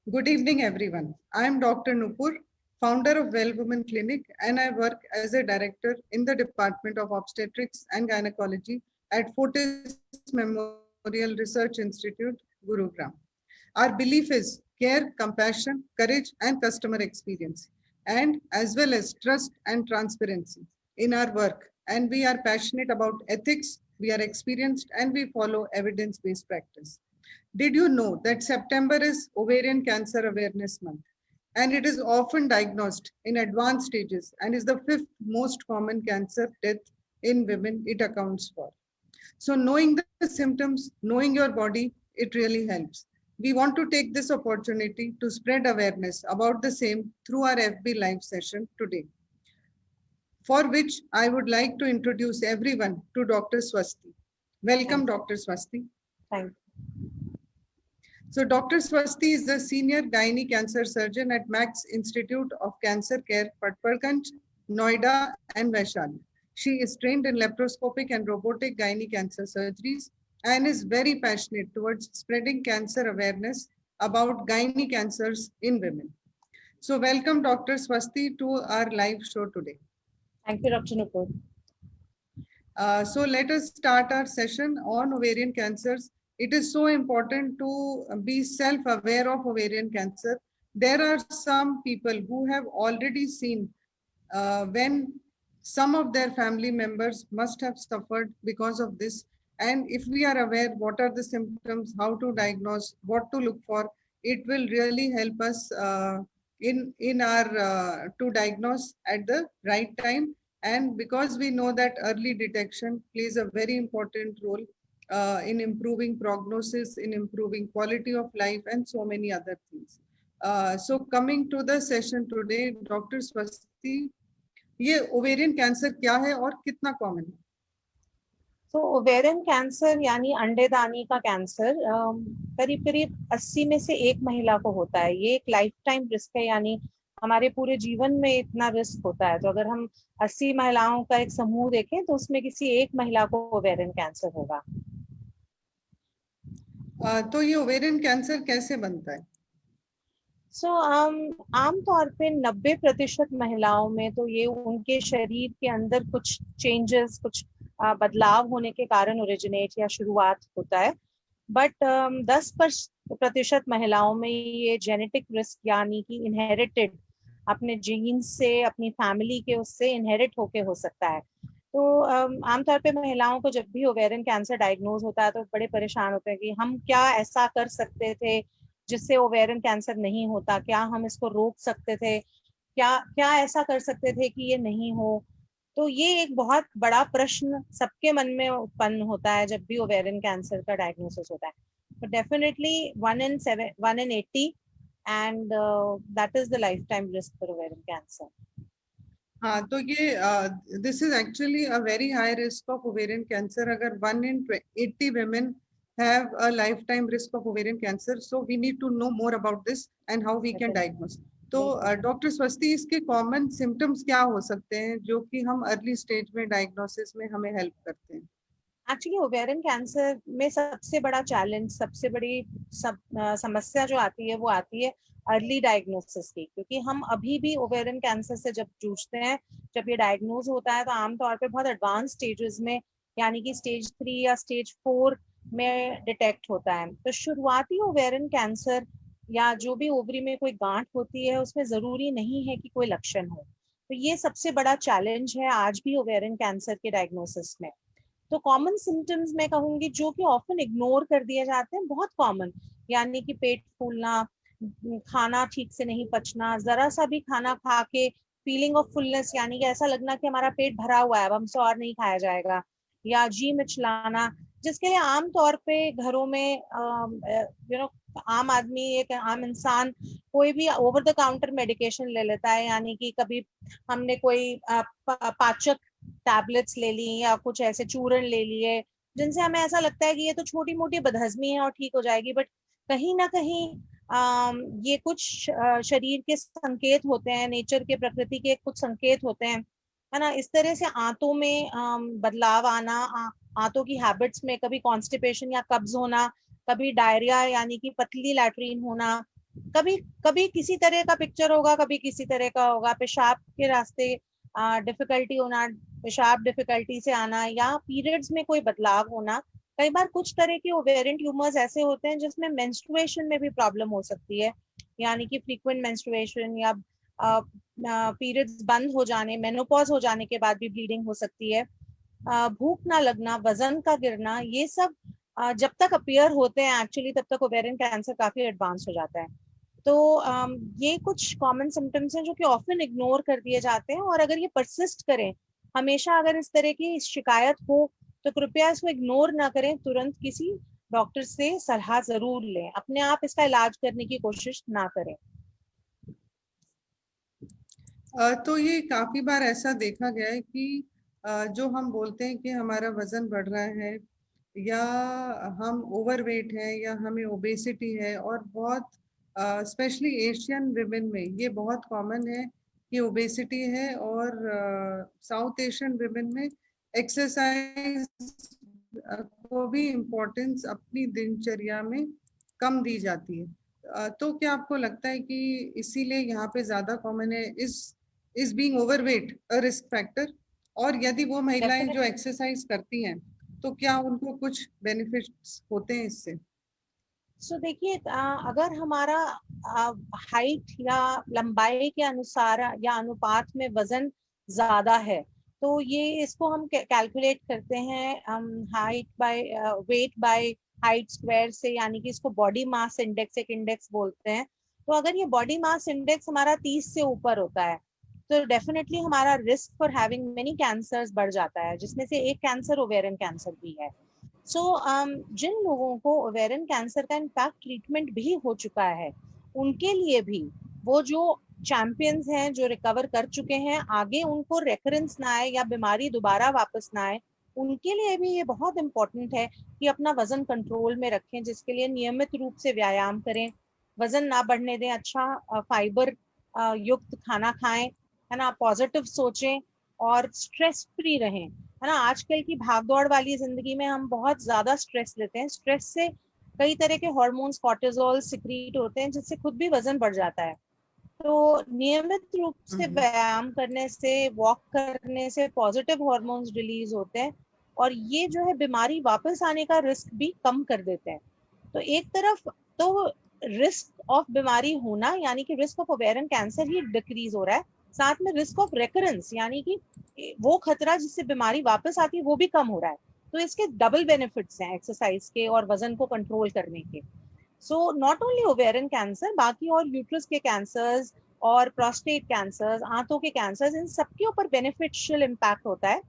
Good evening, everyone. I am Dr. Nupur, founder of Well Women Clinic, and I work as a director in the Department of Obstetrics and Gynecology at Fortis Memorial Research Institute, Gurugram. Our belief is care, compassion, courage, and customer experience, and as well as trust and transparency in our work. And we are passionate about ethics, we are experienced, and we follow evidence based practice. Did you know that September is Ovarian Cancer Awareness Month? And it is often diagnosed in advanced stages and is the fifth most common cancer death in women it accounts for. So, knowing the symptoms, knowing your body, it really helps. We want to take this opportunity to spread awareness about the same through our FB Live session today, for which I would like to introduce everyone to Dr. Swasti. Welcome, Dr. Swasti. Thank you. So Dr. Swasti is the senior gynae cancer surgeon at Max Institute of Cancer Care, Patparganj, Noida, and Vaishali. She is trained in laparoscopic and robotic gynae cancer surgeries and is very passionate towards spreading cancer awareness about gynae cancers in women. So welcome Dr. Swasti to our live show today. Thank you, Dr. Nupur. So let us start our session on ovarian cancers. It is so important to be self-aware of ovarian cancer. There are some people who have already seen when some of their family members must have suffered because of this. And if we are aware what are the symptoms, how to diagnose, what to look for, it will really help us in our to diagnose at the right time. And because we know that early detection plays a very important role in improving prognosis, in improving quality of life, and so many other things. So coming to the session today, Dr. Swasti, ये ovarian cancer क्या है और कितना common है? तो ovarian cancer यानी अंडेदानी का cancer करीब करीब 80 में से एक महिला को होता है। ये एक लाइफ टाइम रिस्क है, यानी हमारे पूरे जीवन में इतना रिस्क होता है। तो अगर हम 80 महिलाओं का एक समूह देखें तो उसमें किसी एक महिला को ओवेरियन कैंसर होगा। तो ये ओवेरियन कैंसर कैसे बनता है? आमतौर पे 90% महिलाओं में तो ये उनके शरीर के अंदर कुछ चेंजेस, कुछ बदलाव होने के कारण ओरिजिनेट या शुरुआत होता है। बट 10% महिलाओं में ये जेनेटिक रिस्क यानी कि इनहेरिटेड, अपने जीन से, अपनी फैमिली के उससे इनहेरिट होके हो सकता है। तो आमतौर पे महिलाओं को जब भी ओवेरियन कैंसर डायग्नोज होता है तो बड़े परेशान होते हैं कि हम क्या ऐसा कर सकते थे जिससे ओवेरियन कैंसर नहीं होता, क्या हम इसको रोक सकते थे, क्या ऐसा कर सकते थे कि ये नहीं हो। तो ये एक बहुत बड़ा प्रश्न सबके मन में उत्पन्न होता है जब भी ओवेरियन कैंसर का डायग्नोसिस होता है। तो definitely 1 in 80 and that is the life time risk for ovarian cancer. हाँ, तो ये this is actually a very high risk of ovarian cancer. अगर 1 in 80 women have a lifetime risk of ovarian cancer, so we need to know more about this and how we can diagnose. तो doctor स्वस्ति, इसके common symptoms क्या हो सकते हैं जो कि हम अर्ली स्टेज में डायग्नोसिस में हमें हेल्प करते हैं? एक्चुअली ओवेरियन कैंसर में सबसे बड़ा चैलेंज, सबसे बड़ी समस्या जो आती है वो आती है अर्ली डायग्नोसिस की, क्योंकि हम अभी भी ओवेरियन कैंसर से जब जूझते हैं, जब ये डायग्नोज होता है तो आमतौर पे बहुत एडवांस स्टेजेस में, यानी कि स्टेज 3 या स्टेज 4 में डिटेक्ट होता है। तो शुरुआती ओवेरियन कैंसर या जो भी ओवरी में कोई गांठ होती है उसमें जरूरी नहीं है कि कोई लक्षण हो। तो ये सबसे बड़ा चैलेंज है आज भी ओवेरियन कैंसर के डायग्नोसिस में। तो कॉमन सिम्टम्स मैं कहूंगी जो कि ऑफन इग्नोर कर दिए जाते हैं, बहुत कॉमन, यानी कि पेट फूलना, खाना ठीक से नहीं पचना, जरा सा भी खाना खा के फीलिंग ऑफ फुलनेस, यानी कि ऐसा लगना कि हमारा पेट भरा हुआ है, अब हमसे और नहीं खाया जाएगा, या जी मिचलाना, जिसके लिए आम तौर पे घरों में आम आदमी, एक आम इंसान कोई भी ओवर द काउंटर मेडिकेशन ले लेता है, यानी कि कभी हमने कोई पाचक टैबलेट्स ले ली या कुछ ऐसे चूर्ण ले लिए जिनसे हमें ऐसा लगता है कि ये तो छोटी मोटी बदहजमी है और ठीक हो जाएगी, बट कहीं ना कहीं ये कुछ शरीर के संकेत होते हैं, नेचर के, प्रकृति के कुछ संकेत होते हैं, है ना। इस तरह से आंतों में बदलाव आना, आंतों की हैबिट्स में कभी कॉन्स्टिपेशन या कब्ज होना, कभी डायरिया यानी कि पतली लैट्रीन होना, कभी कभी किसी तरह का पिक्चर होगा, कभी किसी तरह का होगा, पेशाब के रास्ते डिफिकल्टी होना, पेशाब डिफिकल्टी से आना, या पीरियड्स में कोई बदलाव होना। कई बार कुछ तरह के ओवेरियन ट्यूमर्स ऐसे होते हैं जिसमें मेंस्ट्रुएशन में भी प्रॉब्लम हो सकती है, यानी कि फ्रीक्वेंट मेंस्ट्रुएशन या पीरियड्स बंद हो जाने, मेनोपॉज हो जाने के बाद भी ब्लीडिंग हो सकती है। भूख ना लगना, वजन का गिरना, ये सब जब तक अपीयर होते हैं एक्चुअली तब तक ओवेरियन कैंसर काफी एडवांस हो जाता है। तो ये कुछ कॉमन सिम्टम्स हैं जो कि ऑफन इग्नोर कर दिए जाते हैं, और अगर ये परसिस्ट करें, हमेशा अगर इस तरह की शिकायत हो तो कृपया इसको इग्नोर ना करें, तुरंत किसी डॉक्टर से सलाह जरूर लें, अपने आप इसका इलाज करने की कोशिश ना करें। तो ये काफी बार ऐसा देखा गया है कि जो हम बोलते हैं कि हमारा वजन बढ़ रहा है, या हम ओवरवेट है, या हमें ओबेसिटी है, और बहुत स्पेशली एशियन विमेन में ये बहुत कॉमन है कि ओबेसिटी है, और साउथ एशियन विमेन में एक्सरसाइज को भी इम्पोर्टेंस अपनी दिनचर्या में कम दी जाती है। तो क्या आपको लगता है कि इसीलिए यहाँ पे ज्यादा कॉमन है, is being overweight a risk factor? और यदि वो महिलाएं जो एक्सरसाइज करती हैं तो क्या उनको कुछ बेनिफिट्स होते हैं इससे? सो देखिए, अगर हमारा हाइट या लंबाई के अनुसार या अनुपात में वजन ज्यादा है, तो ये इसको हम कैलकुलेट करते हैं हम height by weight by height square से, यानी कि इसको बॉडी मास इंडेक्स, एक इंडेक्स बोलते हैं। तो अगर ये बॉडी मास इंडेक्स हमारा 30 से ऊपर होता है तो डेफिनेटली हमारा risk for having many cancers बढ़ जाता है, जिसमें से एक कैंसर ओवेरियन कैंसर भी है। सो जिन लोगों को ओवेरियन कैंसर का इनफैक्ट ट्रीटमेंट भी हो चुका है, उनके लिए भी, वो जो चैंपियंस हैं जो रिकवर कर चुके हैं, आगे उनको रेकरेंस ना आए या बीमारी दोबारा वापस ना आए, उनके लिए भी ये बहुत इंपॉर्टेंट है कि अपना वजन कंट्रोल में रखें, जिसके लिए नियमित रूप से व्यायाम करें, वजन ना बढ़ने दें, अच्छा फाइबर युक्त खाना खाएं, है ना, पॉजिटिव सोचें और स्ट्रेस फ्री रहें। है ना, आजकल की भागदौड़ वाली जिंदगी में हम बहुत ज्यादा स्ट्रेस लेते हैं, स्ट्रेस से कई तरह के हार्मोन्स कॉर्टिसोल सिक्रीट होते हैं, जिससे खुद भी वजन बढ़ जाता है। तो नियमित रूप से व्यायाम करने से, वॉक करने से पॉजिटिव हार्मोन्स रिलीज होते हैं, और ये जो है बीमारी वापस आने का रिस्क भी कम कर देते हैं। तो एक तरफ तो रिस्क ऑफ बीमारी होना, यानी कि risk of ovarian cancer he decrease हो रहा है, साथ में रिस्क ऑफ रेकरेंस, यानी कि वो खतरा जिससे बीमारी वापस आती है वो भी कम हो रहा है। तो इसके डबल बेनिफिट्स हैं एक्सरसाइज के और वजन को कंट्रोल करने के। So not only ovarian cancer, बाकी और यूट्रस के कैंसर्स और प्रोस्टेट कैंसर्स, आंतों के कैंसर्स, इन सबके ऊपर बेनिफिशियल इम्पैक्ट होता है।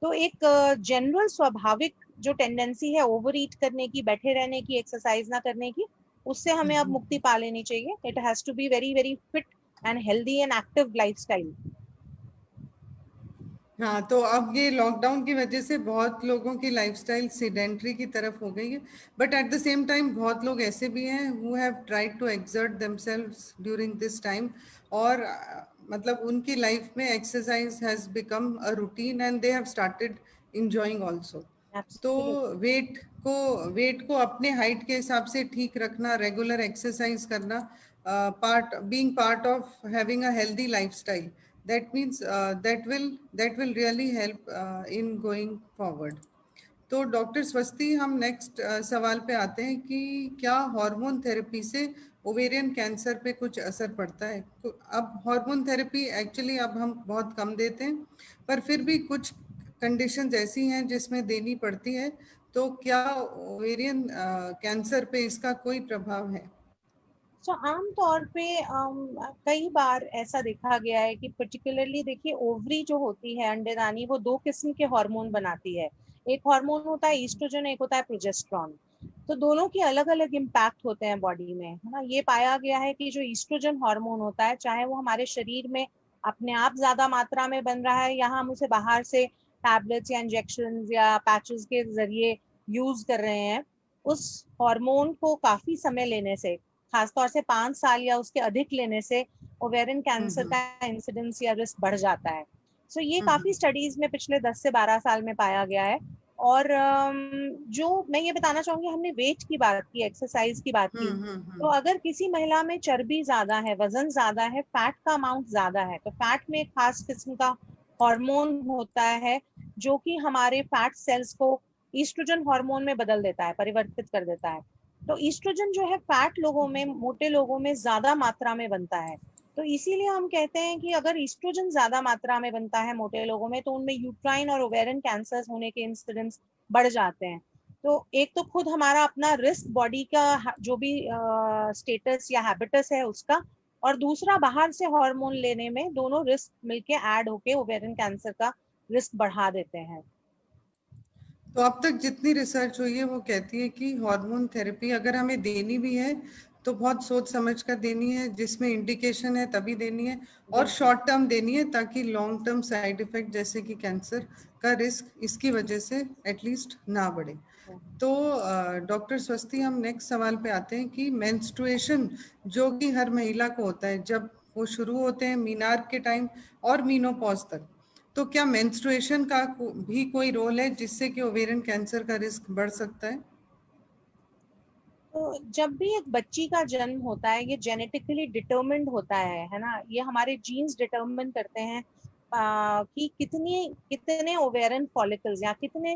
तो एक जनरल स्वाभाविक जो टेंडेंसी है ओवर ईट करने की, बैठे रहने की, एक्सरसाइज ना करने की, उससे हमें अब मुक्ति पा लेनी चाहिए। It has to be very very fit and healthy and active lifestyle. हाँ, तो अब ये लॉकडाउन की वजह से बहुत लोगों की लाइफस्टाइल सेडेंट्री की तरफ हो गई है, but at the same time बहुत लोग ऐसे भी हैं who have tried to exert themselves during this time, और मतलब उनकी लाइफ में exercise has become a routine and they have started enjoying also. तो वेट को अपने हाइट के हिसाब से ठीक रखना, रेगुलर एक्सरसाइज करना, being part of having a healthy lifestyle, that means that will really help in going forward. तो डॉक्टर स्वस्ति, हम नेक्स्ट सवाल पे आते हैं कि क्या हार्मोन थेरेपी से ओवेरियन कैंसर पे कुछ असर पड़ता है? तो अब हार्मोन थेरेपी एक्चुअली अब हम बहुत कम देते हैं, पर फिर भी कुछ कंडीशंस ऐसी हैं जिसमें देनी पड़ती है। तो क्या ओवेरियन कैंसर पे इसका कोई प्रभाव है? आमतौर पे कई बार ऐसा देखा गया है कि पर्टिकुलरली देखिए, ओवरी जो होती है, अंडेदानी, वो दो किस्म के हार्मोन बनाती है। एक हार्मोन होता है ईस्ट्रोजन, एक होता है प्रोजेस्टेरॉन। तो दोनों के अलग अलग इम्पैक्ट होते हैं बॉडी में, है ना। ये पाया गया है कि जो ईस्ट्रोजन हार्मोन होता है, चाहे वो हमारे शरीर में अपने आप ज्यादा मात्रा में बन रहा है या हम उसे बाहर से टैबलेट्स या इंजेक्शन या पैचेस के जरिए यूज कर रहे हैं, उस हार्मोन को काफी समय लेने से, खासतौर से 5 साल या उसके अधिक लेने से, ओवेरियन कैंसर का इंसिडेंस या रिस्क बढ़ जाता है। सो ये काफी स्टडीज में पिछले 10 से 12 साल में पाया गया है। और जो मैं ये बताना चाहूंगी, हमने वेट की बात की, एक्सरसाइज की बात की, तो अगर किसी महिला में चर्बी ज्यादा है, वजन ज्यादा है, फैट का अमाउंट ज्यादा है, तो फैट में एक खास किस्म का हार्मोन होता है जो कि हमारे फैट सेल्स को ईस्ट्रोजन हार्मोन में बदल देता है, परिवर्तित कर देता है। तो ईस्ट्रोजन जो है फैट लोगों में, मोटे लोगों में ज्यादा मात्रा में बनता है। तो इसीलिए हम कहते हैं कि अगर ईस्ट्रोजन ज्यादा मात्रा में बनता है मोटे लोगों में, तो उनमें यूट्राइन और ओवेरियन कैंसर होने के इंसिडेंस बढ़ जाते हैं। तो एक तो खुद हमारा अपना रिस्क, बॉडी का जो भी स्टेटस या हैबिटस है उसका, और दूसरा बाहर से हार्मोन लेने में, दोनों रिस्क मिलके ऐड होके ओवेरियन कैंसर का रिस्क बढ़ा देते हैं। तो अब तक जितनी रिसर्च हुई है वो कहती है कि हार्मोन थेरेपी अगर हमें देनी भी है तो बहुत सोच समझ कर देनी है, जिसमें इंडिकेशन है तभी देनी है, और शॉर्ट टर्म देनी है, ताकि लॉन्ग टर्म साइड इफेक्ट जैसे कि कैंसर का रिस्क इसकी वजह से एटलीस्ट ना बढ़े। तो डॉक्टर स्वस्ति, हम नेक्स्ट सवाल पे आते हैं कि मेंस्ट्रुएशन जो कि हर महिला को होता है जब वो शुरू होते हैं मीनार के टाइम और मीनोपॉज तक, तो क्या मेंस्ट्रुएशन का भी कोई रोल है जिससे कि ओवेरियन कैंसर का रिस्क बढ़ सकता है? तो जब भी एक बच्ची का जन्म होता है, ये जेनेटिकली डिटरमिन्ड होता है ना, ये हमारे जीन्स डिटरमिन करते हैं कि कितनी कितने ओवेरियन फॉलिकल्स या कितने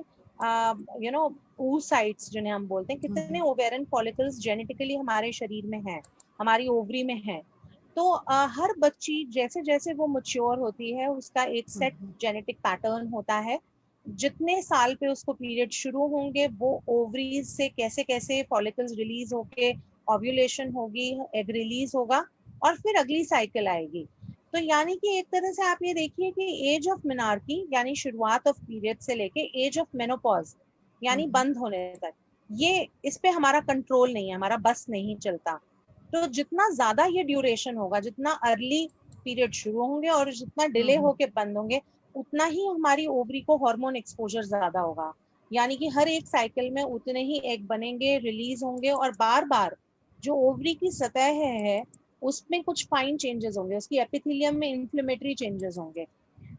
oocytes जिन्हें हम बोलते हैं, कितने ओवेरियन फॉलिकल्स जेनेटिकली हमारे शरीर में है, हमारी ओवरी में है। तो हर बच्ची जैसे जैसे वो मैच्योर होती है, उसका एक सेट जेनेटिक पैटर्न होता है। जितने साल पे उसको पीरियड शुरू होंगे, वो ओवरीज से कैसे कैसे फॉलिकल्स रिलीज होके ओव्यूलेशन होगी, एग रिलीज होगा, और फिर अगली साइकिल आएगी। तो यानी कि एक तरह से आप ये देखिए कि एज ऑफ मिनार्की यानी शुरुआत ऑफ पीरियड से लेके एज ऑफ मेनोपॉज यानी बंद होने तक, ये इस पे हमारा कंट्रोल नहीं है, हमारा बस नहीं चलता। तो जितना ज्यादा ये ड्यूरेशन होगा, जितना अर्ली पीरियड शुरू होंगे और जितना डिले होके बंद होंगे, उतना ही हमारी ओवरी को हार्मोन एक्सपोजर ज्यादा होगा। यानी कि हर एक साइकिल में उतने ही एग बनेंगे, रिलीज होंगे, और बार बार जो ओवरी की सतह है उसमें कुछ फाइन चेंजेस होंगे, उसकी एपिथेलियम में इन्फ्लेमेटरी चेंजेस होंगे।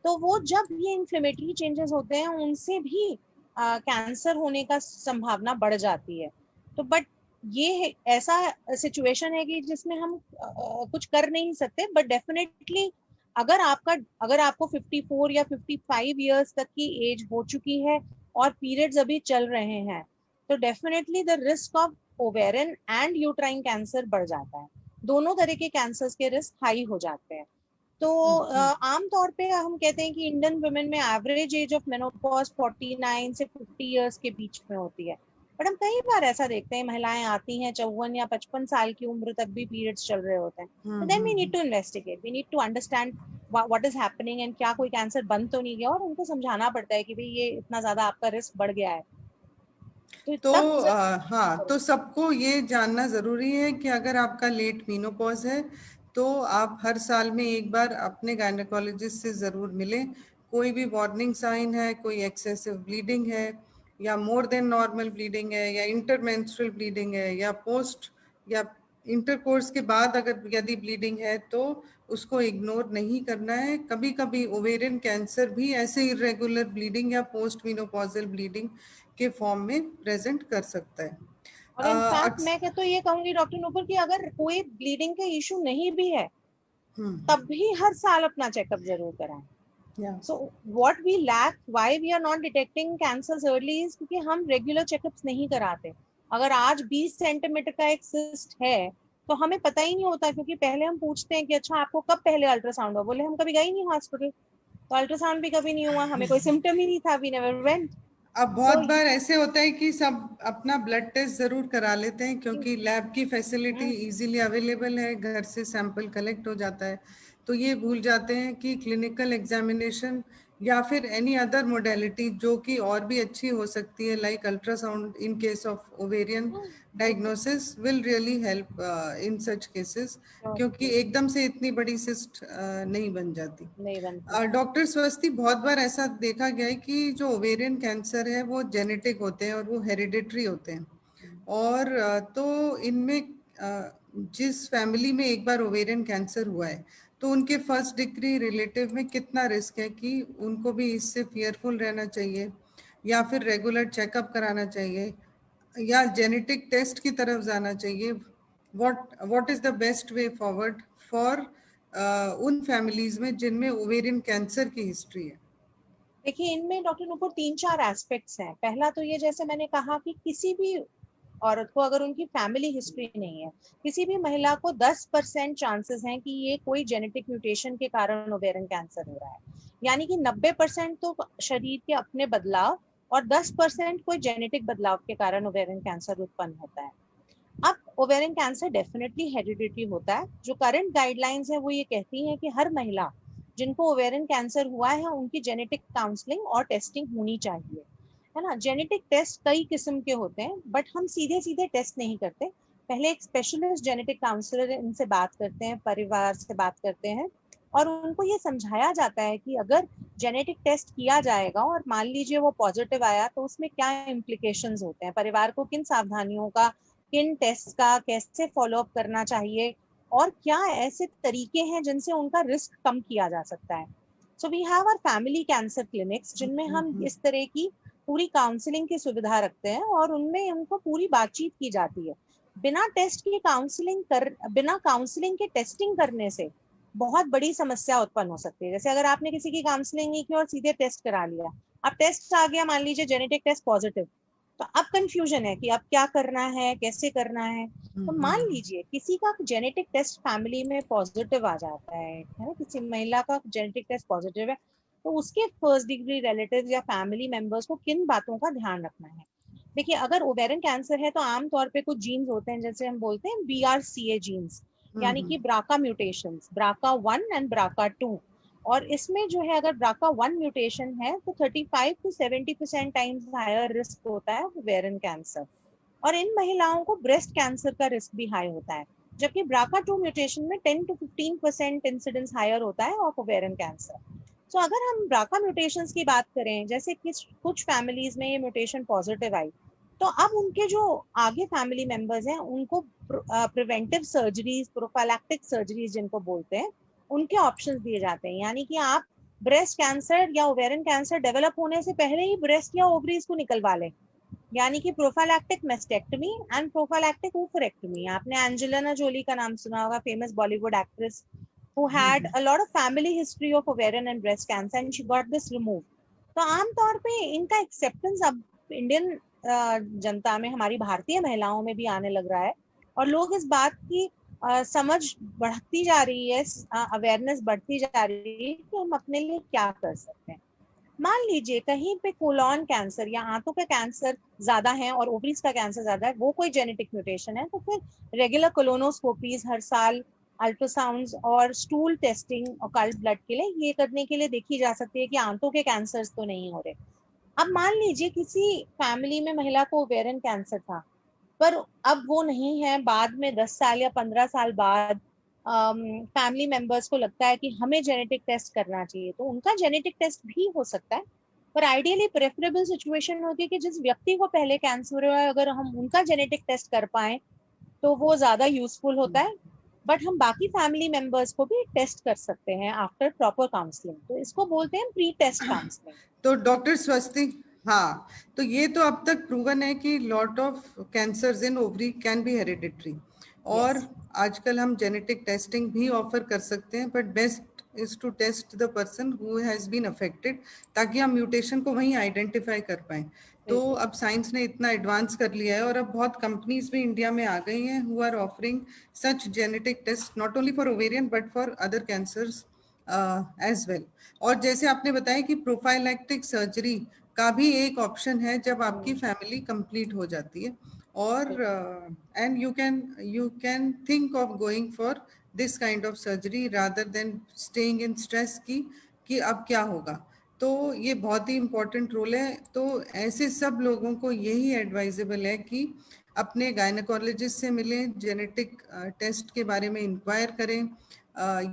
तो वो जब ये इन्फ्लेमेटरी चेंजेस होते हैं, उनसे भी कैंसर होने का संभावना बढ़ जाती है। तो बट ये ऐसा सिचुएशन है कि जिसमें हम कुछ कर नहीं सकते, बट डेफिनेटली अगर आपको 54 या 55 इयर्स तक की एज हो चुकी है और पीरियड्स अभी चल रहे हैं, तो definitely the risk of ovarian and uterine cancer बढ़ जाता है। दोनों तरह के कैंसर्स के रिस्क हाई हो जाते हैं। तो आम तौर पे हम कहते हैं कि इंडियन वुमेन में एवरेज एज ऑफ मेनोपॉज 49 से 50 इयर्स के बीच में होती है। बट हम कई बार ऐसा देखते हैं, महिलाएं आती हैं 54 या 55 साल की उम्र तक भी पीरियड्स चल रहे होते हैं। तो then we need to investigate, we need to understand what is happening and क्या कोई कैंसर बंद तो नहीं गया, और उनको समझाना पड़ता है कि भाई ये इतना ज्यादा आपका रिस्क बढ़ गया है। तो हाँ, तो सबको ये जानना जरूरी है कि अगर आपका लेट मीनोपॉज है तो आप हर साल में एक बार अपने गायनेकोलॉजिस्ट से जरूर मिलें। कोई भी वार्निंग साइन है, कोई एक्सेसिव ब्लीडिंग है, या मोर देन नॉर्मल ब्लीडिंग है, या इंटरमेंस्ट्रुअल ब्लीडिंग है, या पोस्ट या इंटरकोर्स के बाद अगर यदि ब्लीडिंग है, तो उसको इग्नोर नहीं करना है। कभी कभी ओवेरियन कैंसर भी ऐसे इरेगुलर ब्लीडिंग या पोस्ट मीनोपॉजल ब्लीडिंग के फॉर्म में प्रेजेंट कर सकता है। और इनफैक्ट मैं तो ये कहूंगी डॉक्टर नुपुर कि अगर कोई ब्लीडिंग का इशू नहीं भी है, तब भी हर साल अपना चेकअप जरूर कराएं। So what we lack, why we are not detecting cancers early is क्योंकि हम रेगुलर चेकअप्स नहीं कराते। अगर आज 20 सेंटीमीटर का एक सिस्ट है तो हमें पता ही नहीं होता, क्योंकि पहले हम पूछते हैं कि अच्छा आपको कब पहले अल्ट्रासाउंड हुआ, बोले हम कभी गए ही नहीं हॉस्पिटल, तो अल्ट्रासाउंड भी कभी नहीं हुआ, हमें कोई सिम्टम ही नहीं था, वी नेवर वेंट। अब बहुत बार ऐसे होता है कि सब अपना ब्लड टेस्ट जरूर करा लेते हैं क्योंकि लैब की फैसिलिटी इजीली अवेलेबल है, घर से सैंपल कलेक्ट हो जाता है, तो ये भूल जाते हैं कि क्लिनिकल एग्जामिनेशन या फिर एनी अदर मोडेलिटी जो कि और भी अच्छी हो सकती है, like ultrasound in case of ovarian diagnosis will really help in such cases, क्योंकि एकदम से इतनी बड़ी सिस्ट नहीं बन जाती। नहीं बनती। डॉक्टर स्वस्ति, बहुत बार ऐसा देखा गया है कि जो ओवेरियन कैंसर है वो जेनेटिक होते हैं और वो हेरिडिटरी होते हैं, और तो इनमें जिस फैमिली में एक बार ओवेरियन कैंसर हुआ है तो उनके फर्स्ट डिग्री रिलेटिव में कितना रिस्क है कि उनको भी इससे फियरफुल रहना चाहिए, या फिर रेगुलर चेकअप कराना चाहिए या जेनेटिक टेस्ट की तरफ जाना चाहिए? What is the best way forward for उन फैमिलीज में जिनमें ओवेरियन कैंसर की हिस्ट्री है? देखिए, इनमें डॉक्टर नुपुर 3-4 एस्पेक्ट्स हैं। पहला तो ये, जैसे मैंने कहा कि किसी भी औरत को अगर उनकी फैमिली हिस्ट्री नहीं है, किसी भी महिला को 10% चांसेस हैं कि ये कोई जेनेटिक म्यूटेशन के कारण ओवेरियन कैंसर हो रहा है। यानी कि 90% तो शरीर के अपने बदलाव और 10% कोई जेनेटिक बदलाव के कारण ओवेरियन कैंसर उत्पन्न होता है। अब ओवेरियन कैंसर डेफिनेटली हेरिडिटरी होता है। जो करंट गाइडलाइंस है वो ये कहती है कि हर महिला जिनको ओवेरियन कैंसर हुआ है उनकी जेनेटिक काउंसलिंग और टेस्टिंग होनी चाहिए, है ना। जेनेटिक टेस्ट कई किस्म के होते हैं, बट हम सीधे सीधे टेस्ट नहीं करते। पहले एक स्पेशलिस्ट जेनेटिक काउंसलर इनसे बात करते हैं, परिवार से बात करते हैं, और उनको ये समझाया जाता है कि अगर जेनेटिक टेस्ट किया जाएगा और मान लीजिए वो पॉजिटिव आया तो उसमें क्या इम्प्लीकेशंस होते हैं, परिवार को किन सावधानियों का, किन टेस्ट का कैसे फॉलो अप करना चाहिए, और क्या ऐसे तरीके हैं जिनसे उनका रिस्क कम किया जा सकता है। So we have our family cancer clinics जिनमें हम इस तरह की पूरी काउंसलिंग की सुविधा रखते हैं और उनमें उनको पूरी बातचीत की जाती है। बिना टेस्ट की बिना काउंसलिंग के टेस्टिंग करने से बहुत बड़ी समस्या उत्पन्न हो सकती है। जैसे अगर आपने किसी की काउंसलिंग नहीं की और सीधे टेस्ट करा लिया, अब टेस्ट आ गया मान लीजिए जेनेटिक टेस्ट पॉजिटिव, तो अब कंफ्यूजन है कि अब क्या करना है, कैसे करना है। तो मान लीजिए किसी का जेनेटिक टेस्ट फैमिली में पॉजिटिव आ जाता है ना, किसी महिला का जेनेटिक टेस्ट पॉजिटिव है, तो उसके फर्स्ट डिग्री रिलेटिव या फैमिली मेंबर्स को किन बातों का ध्यान रखना है। देखिए, अगर ओवेरियन कैंसर है तो आमतौर पे कुछ जीन्स होते हैं, जैसे हम बोलते हैं BRCA जीन्स, यानी कि BRCA mutations, BRCA1 and BRCA2। और इसमें जो है अगर BRCA1 म्यूटेशन है तो 35 to 70% टाइम्स हायर रिस्क होता है ओवेरियन कैंसर, और इन महिलाओं को ब्रेस्ट कैंसर का रिस्क भी हाई होता है। जबकि BRCA2 म्यूटेशन में 10 to 15% इंसिडेंस हायर होता है ऑफ ओवेरियन कैंसर। तो अगर हम BRCA म्यूटेशंस की बात करें, जैसे कि कुछ फैमिलीज में ये म्यूटेशन पॉजिटिव आई, तो अब उनके जो आगे फैमिली मेंबर्स हैं उनको प्रिवेंटिव सर्जरीज, प्रोफाइलैक्टिक सर्जरीज जिनको बोलते हैं, उनके ऑप्शंस दिए जाते हैं। यानी कि आप ब्रेस्ट कैंसर या ओवेरियन कैंसर डेवलप होने से पहले ही ब्रेस्ट या ओवरीज को निकलवा लें, यानी कि प्रोफाइलैक्टिक मेस्टेक्टमी एंड प्रोफाइलैक्टिक ओफरेक्टमी। आपने एंजेलिना जोली का नाम सुना होगा, famous Bollywood actress who had a lot of family history of ovarian and breast cancer and she got this removed। तो आमतौर पे इनका एक्सेप्टेंस अब इंडियन जनता में, हमारी भारतीय महिलाओं में भी आने लग रहा है, और लोग इस बात की समझ बढ़ती जा रही है, अवेयरनेस बढ़ती जा रही है कि हम अपने लिए क्या कर सकते हैं। मान लीजिए कहीं पे कोलॉन कैंसर या आंतों का कैंसर ज्यादा है और ओवरीज का कैंसर ज्यादा है, वो कोई जेनेटिक म्यूटेशन है, तो फिर रेगुलर कोलोनोस्कोपीज हर साल, अल्ट्रासाउंड्स और स्टूल टेस्टिंग और कल्ट ब्लड के लिए ये करने के लिए देखी जा सकती है कि आंतों के कैंसर्स तो नहीं हो रहे। अब मान लीजिए किसी फैमिली में महिला को ओवेरियन कैंसर था, पर अब वो नहीं है, बाद में 10 साल या 15 साल बाद फैमिली मेंबर्स को लगता है कि हमें जेनेटिक टेस्ट करना चाहिए, तो उनका जेनेटिक टेस्ट भी हो सकता है। पर आइडियली प्रेफरेबल सिचुएशन होती है कि जिस व्यक्ति को पहले कैंसर हुआ है अगर हम उनका जेनेटिक टेस्ट कर पाए तो वो ज्यादा यूजफुल होता है। बट हम बाकी फैमिली मेंबर्स को भी टेस्ट कर सकते हैं आफ्टर प्रॉपर काउंसलिंग, तो इसको बोलते हैं प्री टेस्ट काउंसलिंग। तो डॉक्टर स्वस्ति, हाँ, तो ये तो अब तक प्रूवन है कि lot of cancers in ovary can be hereditary, और आजकल हम जेनेटिक टेस्टिंग भी ऑफर कर सकते हैं, but best is to test the person who has been affected, ताकि हम म्यूटेशन को वहीं आइडेंटिफाई कर पाए। तो अब साइंस ने इतना एडवांस कर लिया है और अब बहुत कंपनीज भी इंडिया में आ गई हैं who are offering such genetic test not only for ovarian but for other cancers as well. और जैसे आपने बताया कि प्रोफाइलैक्टिक सर्जरी का भी एक ऑप्शन है जब आपकी फैमिली कंप्लीट हो जाती है, और and you can think of going for this kind of surgery rather than staying in stress कि अब क्या होगा। तो ये बहुत ही इम्पोर्टेंट रोल है। तो ऐसे सब लोगों को यही एडवाइजेबल है कि अपने गायनेकोलॉजिस्ट से मिलें, जेनेटिक टेस्ट के बारे में इंक्वायर करें,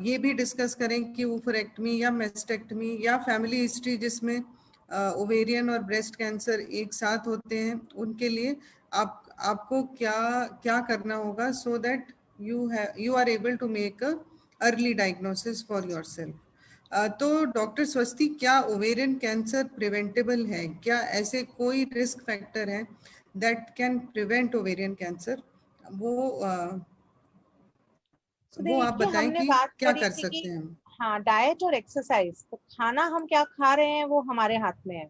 ये भी डिस्कस करें कि ओफरेक्टमी या मेस्टेक्टमी या फैमिली हिस्ट्री जिसमें ओवेरियन और ब्रेस्ट कैंसर एक साथ होते हैं, उनके लिए आपको क्या क्या करना होगा, so that you are able to make a early diagnosis for yourself. तो डॉक्टर स्वस्ति, क्या ओवेरियन कैंसर प्रिवेंटेबल है? क्या ऐसे कोई रिस्क फैक्टर है that can prevent ovarian cancer? वो आप देखिए, बताएं हमने कि बात क्या करी कर थी सकते कि हैं हम। हाँ, डाइट और एक्सरसाइज। तो खाना हम क्या खा रहे हैं वो हमारे हाथ में है।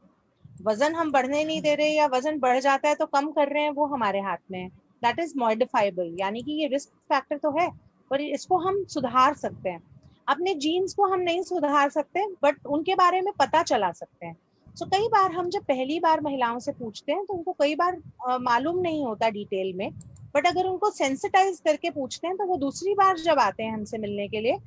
वजन हम बढ़ने नहीं दे रहे, या वजन बढ़ जाता है तो कम कर रहे हैं, वो हमारे हाथ में है। दैट इज मॉडिफाइबल, यानी कि ये रिस्क फैक्टर तो है, पर इसको हम सुधार सकते हैं। अपने जीन्स को हम नहीं सुधार सकते, बट उनके बारे में पता चला सकते हैं। सो कई बार हम जब पहली बार महिलाओं से पूछते हैं तो उनको कई बार मालूम नहीं होता डिटेल में। बट अगर उनको सेंसिटाइज करके पूछते हैं तो वो दूसरी बार जब आते हैं हमसे मिलने के लिए,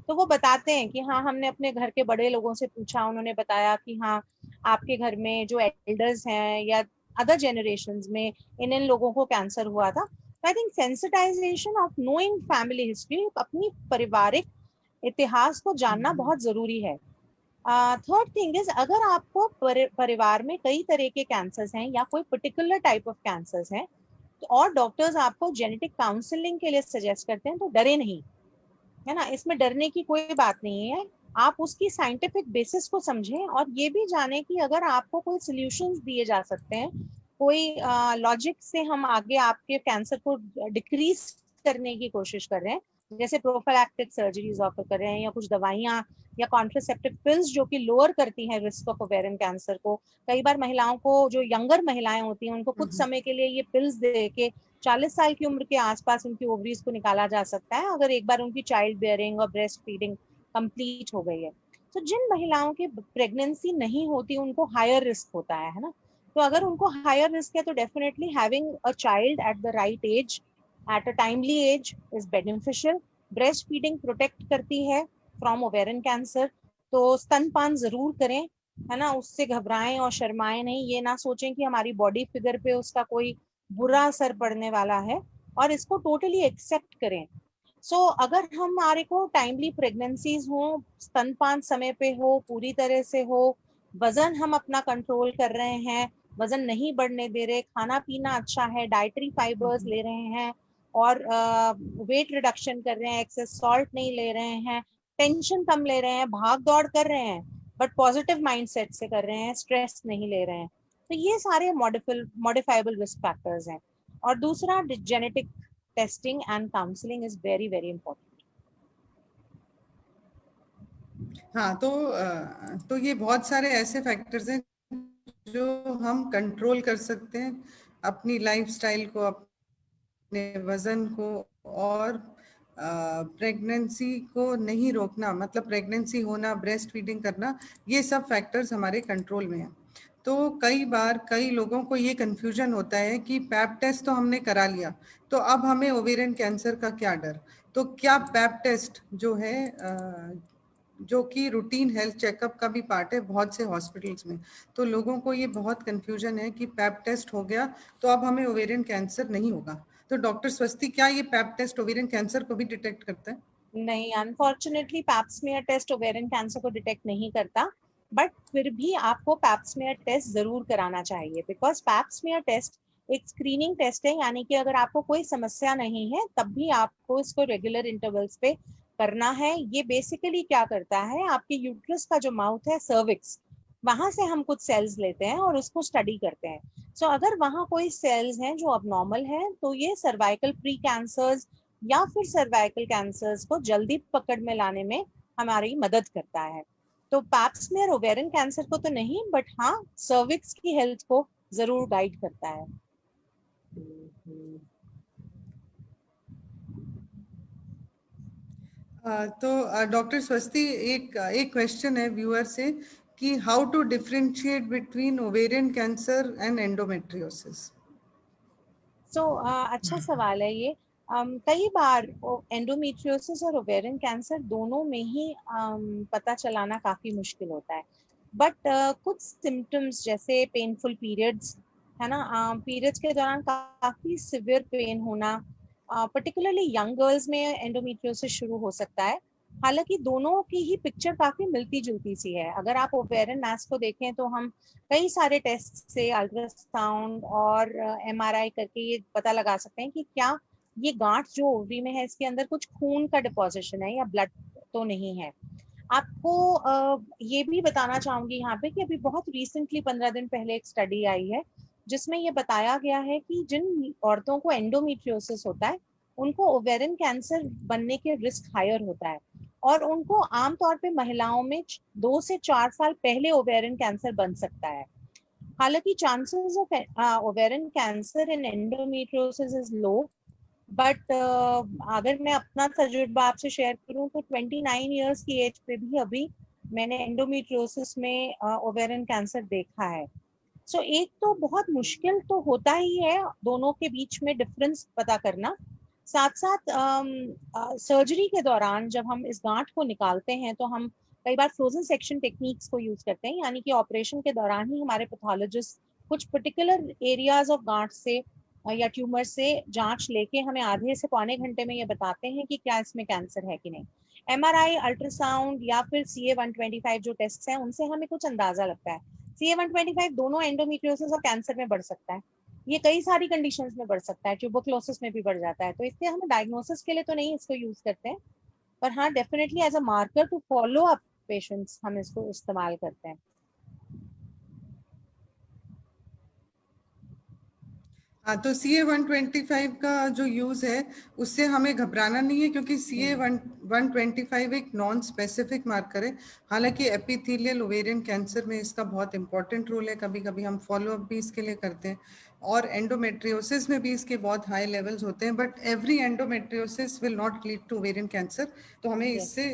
तो वो बताते हैं कि हाँ, हमने अपने घर के बड़े लोगों से पूछा, उन्होंने बताया कि हाँ, आपके घर में जो एल्डर्स हैं या अदर जनरेशन्स में इन इन लोगों को कैंसर हुआ था। I think sensitization of knowing family history, अपनी पारिवारिक इतिहास को जानना बहुत जरूरी है। थर्ड थिंग इज, अगर आपको परिवार में कई तरह के कैंसर्स हैं या कोई पर्टिकुलर टाइप ऑफ कैंसर्स हैं, तो और डॉक्टर्स आपको जेनेटिक काउंसलिंग के लिए सजेस्ट करते हैं, तो डरे नहीं, है ना। इसमें डरने की कोई बात नहीं है। आप उसकी साइंटिफिक बेसिस को समझें और ये भी जाने कि अगर आपको कोई सॉल्यूशंस दिए जा सकते हैं, कोई लॉजिक से हम आगे आपके कैंसर को डिक्रीज करने की कोशिश कर रहे हैं, जैसे प्रोफिलैक्टिक सर्जरीज ऑफर कर रहे हैं, या कुछ दवाइयां या कॉन्ट्रासेप्टिव पिल्स जो कि लोअर करती हैं रिस्क ऑफ ओवेरियन कैंसर को। कई बार महिलाओं को, जो यंगर महिलाएं होती हैं, उनको कुछ समय के लिए ये पिल्स दे के 40 साल की उम्र के आसपास उनकी ओवरीज को निकाला जा सकता है, अगर एक बार उनकी चाइल्ड बेयरिंग और ब्रेस्ट फीडिंग कंप्लीट हो गई है। तो जिन महिलाओं की प्रेगनेंसी नहीं होती उनको हायर रिस्क होता है ना। तो अगर उनको हायर रिस्क है तो definitely having a child at the right age, at a timely age, is beneficial. Breast feeding protect करती है फ्रॉम ओवेरियन कैंसर। तो स्तनपान जरूर करें, है ना। उससे घबराएं और शर्माएं नहीं, ये ना सोचें कि हमारी बॉडी फिगर पे उसका कोई बुरा असर पड़ने वाला है, और इसको टोटली एक्सेप्ट करें। अगर हमारे को टाइमली प्रेगनेंसीज हो, स्तनपान समय पे हो, पूरी तरह से हो, वजन हम अपना कंट्रोल कर रहे हैं, वजन नहीं बढ़ने दे रहे, खाना पीना अच्छा है, डाइटरी फाइबर्स ले रहे हैं, और वेट रिडक्शन कर रहे हैं, एक्सेस सॉल्ट नहीं ले रहे हैं, टेंशन कम ले रहे हैं, भाग दौड़ कर रहे हैं बट पॉजिटिव माइंडसेट से कर रहे हैं, स्ट्रेस नहीं ले रहे हैं, तो ये सारे मॉडिफाइबल रिस्क फैक्टर्स हैं। और दूसरा, genetic testing and counselling is very very important. हाँ, तो ये बहुत सारे ऐसे फैक्टर्स हैं जो हम कंट्रोल कर सकते हैं, अपनी लाइफस्टाइल को, अपने वजन को, और प्रेगनेंसी को नहीं रोकना, मतलब प्रेगनेंसी होना, ब्रेस्ट फीडिंग करना, ये सब फैक्टर्स हमारे कंट्रोल में हैं। तो कई बार कई लोगों को ये कंफ्यूजन होता है कि पैप टेस्ट तो हमने करा लिया, तो अब हमें ओवेरियन कैंसर का क्या डर? तो क्या पैप टेस्ट जो है, जो कि रूटीन हेल्थ चेकअप का भी पार्ट है बहुत से हॉस्पिटल्स में, तो लोगों को ये बहुत कंफ्यूजन है कि पैप टेस्ट हो गया तो अब हमें ओवेरियन कैंसर नहीं होगा। तो डॉक्टर स्वस्ति, क्या ये पैप टेस्ट ओवेरियन कैंसर को भी डिटेक्ट करता है? नहीं, unfortunately pap smear test ovarian cancer को डिटेक्ट नहीं करता, बट फिर भी आपको पैप्समियर टेस्ट जरूर कराना चाहिए, बिकॉज पैप्समियर टेस्ट एक स्क्रीनिंग टेस्ट है, यानी कि अगर आपको कोई समस्या नहीं है तब भी आपको इसको रेगुलर इंटरवल्स पे करना है। ये बेसिकली क्या करता है, आपके यूट्रस का जो माउथ है, सर्विक्स, वहां से हम कुछ सेल्स लेते हैं और उसको स्टडी करते हैं। अगर वहां कोई सेल्स हैं जो अबनॉर्मल हैं, तो ये सर्वाइकल प्री कैंसर्स या फिर सर्वाइकल कैंसर्स को जल्दी पकड़ में लाने में हमारी मदद करता है। तो पैप्समियर ओवेरियन कैंसर को तो नहीं, बट हाँ, सर्विक्स की हेल्थ को जरूर गाइड करता है। तो डॉक्टर स्वस्ति, एक एक क्वेश्चन है व्यूअर से कि how to differentiate between ovarian cancer and endometriosis? अच्छा सवाल है ये। कई बार एंडोमेट्रियोसिस और ओवेरियन कैंसर दोनों में ही पता चलाना काफी मुश्किल होता है। बट कुछ सिम्टम्स जैसे पेनफुल पीरियड्स, है ना, पीरियड्स के दौरान काफी सिवियर पेन होना, पर्टिकुलरली यंग गर्ल्स में एंडोमेट्रियोसिस शुरू हो सकता है। हालांकि दोनों की ही पिक्चर काफी मिलती जुलती सी है। अगर आप ओवेरियन मास को देखें तो हम कई सारे टेस्ट से, अल्ट्रासाउंड और एमआरआई करके ये पता लगा सकते हैं कि क्या ये गांठ जो ओवरी में है इसके अंदर कुछ खून का डिपोजिशन है या ब्लड तो नहीं है। आपको ये भी बताना चाहूंगी यहाँ पे कि अभी बहुत रिसेंटली 15 दिन पहले एक स्टडी आई है जिसमें ये बताया गया है कि जिन औरतों को एंडोमेट्रियोसिस होता है उनको ओवेरियन कैंसर बनने के रिस्क हायर होता है, और उनको आमतौर पे महिलाओं में 2 से 4 साल पहले ओवेरियन कैंसर बन सकता है। हालांकि chances of ovarian cancer in endometriosis is low, but अगर मैं अपना तजुर्बा आपसे शेयर करूं तो 29 इयर्स की एज पे भी अभी मैंने एंडोमेट्रियोसिस में ओवेरियन कैंसर देखा है। सो एक तो बहुत मुश्किल तो होता ही है दोनों के बीच में डिफरेंस पता करना, साथ साथ सर्जरी के दौरान जब हम इस गांठ को निकालते हैं तो हम कई बार फ्रोजन सेक्शन टेक्निक्स को यूज करते हैं, यानी कि ऑपरेशन के दौरान ही हमारे पैथोलॉजिस्ट कुछ पर्टिकुलर एरियाज ऑफ गांठ से या ट्यूमर से जांच लेके हमें आधे से पौने घंटे में ये बताते हैं कि क्या इसमें कैंसर है कि नहीं। एमआरआई, अल्ट्रासाउंड या फिर CA-125 जो टेस्ट हैं उनसे हमें कुछ अंदाजा लगता है। CA-125 दोनों एंडोमेट्रियोसिस और कैंसर में बढ़ सकता है, ये कई सारी कंडीशंस में बढ़ सकता है, ट्यूबरक्लोसिस में भी बढ़ जाता है, तो इसलिए हम डायग्नोसिस के लिए तो नहीं इसको यूज करते हैं, पर हाँ definitely as a marker to follow up patients हम इसको इस्तेमाल करते हैं। हाँ, तो CA-125 का जो यूज है उससे हमें घबराना नहीं है, क्योंकि CA-125 एक नॉन स्पेसिफिक मार्कर है। हालांकि एपिथेलियल ओवेरियन कैंसर में इसका बहुत इंपॉर्टेंट रोल है, कभी कभी हम फॉलो अप भी इसके लिए करते हैं, और एंडोमेट्रियोसिस में भी इसके बहुत हाई लेवल्स होते हैं, but every endometriosis will not lead to ovarian cancer. तो हमें इससे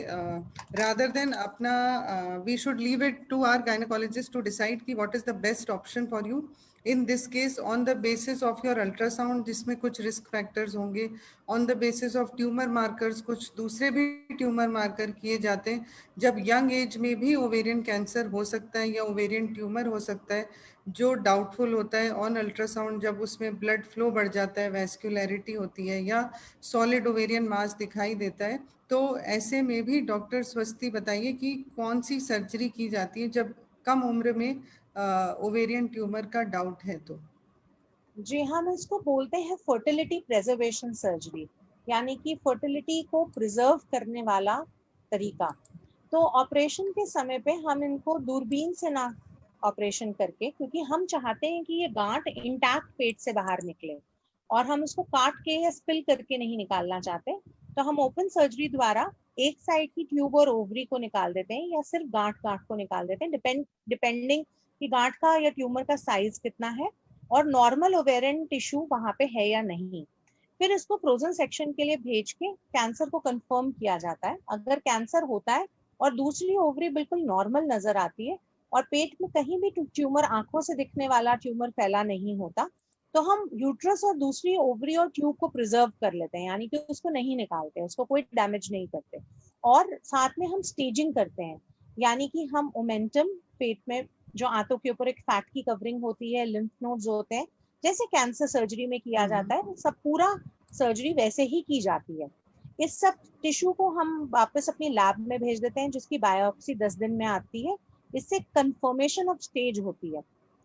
रादर देन अपना we should leave it to our gynaecologist to decide कि what is the best option for you in this case on the basis of your ultrasound, जिसमें कुछ risk factors होंगे, on the basis of tumor markers, कुछ दूसरे भी tumor marker किए जाते हैं। जब young age में भी ovarian cancer हो सकता है या ovarian tumor हो सकता है, जो doubtful होता है on ultrasound, जब उसमें blood flow बढ़ जाता है, vascularity होती है या solid ovarian mass दिखाई देता है, तो ऐसे में भी डॉक्टर स्वस्ति बताइए कि कौन सी सर्जरी की जाती है जब कम उम्र में ओवेरियन ट्यूमर का डाउट है तो। जी, हम इसको बोलते हैं फर्टिलिटी प्रिजर्वेशन सर्जरी, यानी कि फर्टिलिटी को प्रिजर्व करने वाला तरीका। तो ऑपरेशन के समय पे हम इनको दूरबीन से ना ऑपरेशन करके, क्योंकि हम चाहते हैं कि ये गांठ इंटैक्ट पेट से बाहर निकले और हम उसको काट के या स्पिल करके नहीं निकालना चाहते, तो हम ओपन सर्जरी द्वारा एक साइड की ट्यूब और ओवरी को निकाल देते हैं या सिर्फ गांठ गांठ को निकाल देते हैं, डिपेंडिंग कि गांठ का या ट्यूमर का साइज कितना है और नॉर्मल ओवेरियन टिश्यू वहां पे है या नहीं। फिर इसको फ्रोजन सेक्शन के लिए भेज के कैंसर को कंफर्म किया जाता है। अगर कैंसर होता है और दूसरी ओवरी बिल्कुल नॉर्मल नजर आती है और पेट में कहीं भी ट्यूमर, आंखों से दिखने वाला ट्यूमर फैला नहीं होता, तो हम यूट्रस और दूसरी ओवरी और ट्यूब को प्रिजर्व कर लेते हैं, यानी कि उसको नहीं निकालते, उसको कोई डैमेज नहीं करते। और साथ में हम स्टेजिंग करते हैं, यानी कि हम ओमेंटम पेट में जो आंतों के ऊपर एक फैट की कवरिंग होती है, लिम्फ नोड्स होते हैं, जैसे कैंसर सर्जरी में किया जाता है, सब पूरा सर्जरी वैसे ही की जाती है। इस सब टिश्यू को हम वापस अपनी लैब में भेज देते हैं, जिसकी बायोप्सी 10 दिन में आती है। इससे कंफर्मेशन ऑफ स्टेज होती है।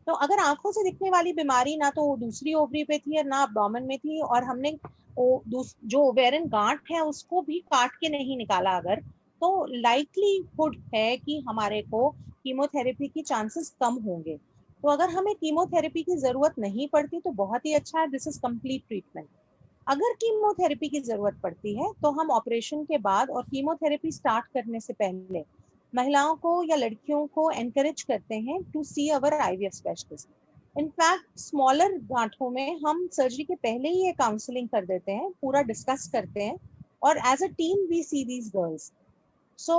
तो अगर आंखों से दिखने वाली बीमारी ना तो दूसरी ओवरी पे थी और ना एब्डोमेन में थी, और हमने जो ओवेरियन गांठ है उसको भी काट के नहीं निकाला अगर, तो लाइकलीहुड है कि हमारे को कीमोथेरेपी की चांसेस कम होंगे। तो अगर हमें कीमोथेरेपी की जरूरत नहीं पड़ती तो बहुत ही अच्छा है, दिस इज कंप्लीट ट्रीटमेंट। अगर कीमोथेरेपी की जरूरत पड़ती है तो हम ऑपरेशन के बाद और कीमोथेरेपी स्टार्ट करने से पहले महिलाओं को या लड़कियों को एनकरेज करते हैं to see our IVF specialist. In fact smaller गांठों में हम सर्जरी के पहले ही ये काउंसलिंग कर देते हैं, पूरा डिस्कस करते हैं, और as a team we see these girls. So